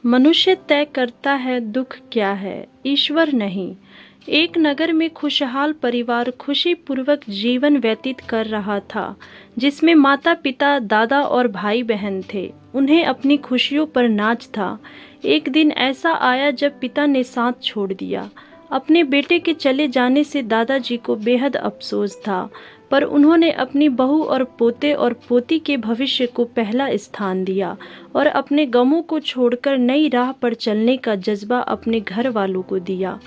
मनुष्य तय करता है दुख क्या है, ईश्वर नहीं। एक नगर में खुशहाल परिवार खुशी पूर्वक जीवन व्यतीत कर रहा था, जिसमें माता पिता, दादा और भाई बहन थे। उन्हें अपनी खुशियों पर नाज था। एक दिन ऐसा आया जब पिता ने साथ छोड़ दिया। अपने बेटे के चले जाने से दादाजी को बेहद अफसोस था, पर उन्होंने अपनी बहू और पोते और पोती के भविष्य को पहला स्थान दिया और अपने गमों को छोड़कर नई राह पर चलने का जज्बा अपने घर वालों को दिया।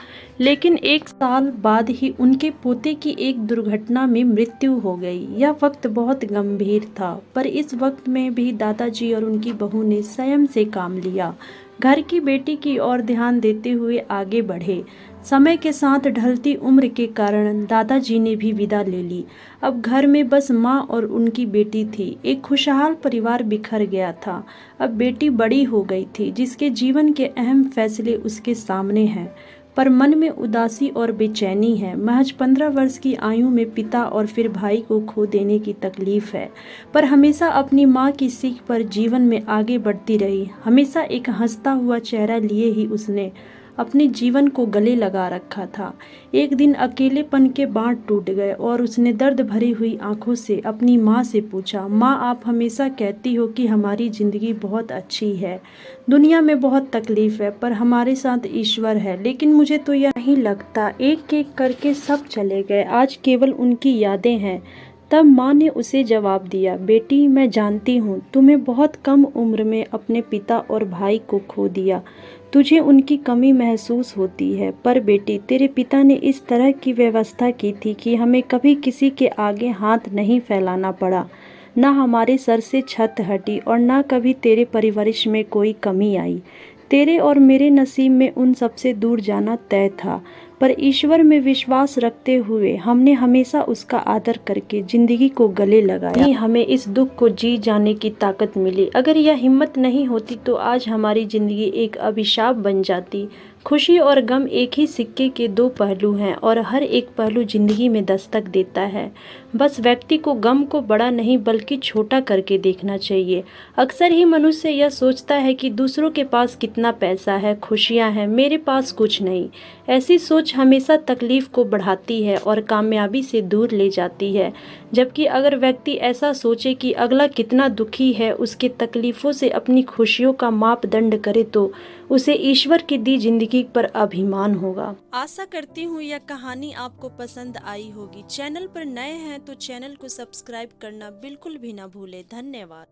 लेकिन 1 साल बाद ही उनके पोते की एक दुर्घटना में मृत्यु हो गई। यह वक्त बहुत गंभीर था, पर इस वक्त में भी दादाजी और उनकी बहू ने संयम से काम लिया। घर की बेटी की ओर ध्यान देते हुए आगे बढ़े। समय के साथ ढलती उम्र के कारण दादाजी ने भी विदा ले ली। अब घर में बस माँ और उनकी बेटी थी। एक खुशहाल परिवार बिखर गया था। अब बेटी बड़ी हो गई थी, जिसके जीवन के अहम फैसले उसके सामने हैं, पर मन में उदासी और बेचैनी है। महज 15 वर्ष की आयु में पिता और फिर भाई को खो देने की तकलीफ है, पर हमेशा अपनी माँ की सीख पर जीवन में आगे बढ़ती रही। हमेशा एक हंसता हुआ चेहरा लिए ही उसने अपने जीवन को गले लगा रखा था। एक दिन अकेलेपन के बांध टूट गए और उसने दर्द भरी हुई आंखों से अपनी माँ से पूछा, माँ, आप हमेशा कहती हो कि हमारी ज़िंदगी बहुत अच्छी है, दुनिया में बहुत तकलीफ है, पर हमारे साथ ईश्वर है। लेकिन मुझे तो यह नहीं लगता। एक एक करके सब चले गए, आज केवल उनकी यादें हैं। तब माँ ने उसे जवाब दिया, बेटी, मैं जानती हूँ तुम्हें बहुत कम उम्र में अपने पिता और भाई को खो दिया। तुझे उनकी कमी महसूस होती है, पर बेटी, तेरे पिता ने इस तरह की व्यवस्था की थी कि हमें कभी किसी के आगे हाथ नहीं फैलाना पड़ा। ना हमारे सर से छत हटी और ना कभी तेरे परवरिश में कोई कमी आई। तेरे और मेरे नसीब में उन सबसे दूर जाना तय था, पर ईश्वर में विश्वास रखते हुए हमने हमेशा उसका आदर करके जिंदगी को गले लगाया। ही हमें इस दुख को जी जाने की ताकत मिली। अगर यह हिम्मत नहीं होती तो आज हमारी जिंदगी एक अभिशाप बन जाती। खुशी और गम एक ही सिक्के के 2 पहलू हैं और हर एक पहलू जिंदगी में दस्तक देता है। बस व्यक्ति को गम को बड़ा नहीं बल्कि छोटा करके देखना चाहिए। अक्सर ही मनुष्य यह सोचता है कि दूसरों के पास कितना पैसा है, खुशियां हैं, मेरे पास कुछ नहीं। ऐसी सोच हमेशा तकलीफ को बढ़ाती है और कामयाबी से दूर ले जाती है। जबकि अगर व्यक्ति ऐसा सोचे कि अगला कितना दुखी है, उसके तकलीफ़ों से अपनी खुशियों का मापदंड करे, तो उसे ईश्वर की दी जिंदगी पर अभिमान होगा। आशा करती हूँ यह कहानी आपको पसंद आई होगी। चैनल पर नए हैं तो चैनल को सब्सक्राइब करना बिल्कुल भी ना भूले। धन्यवाद।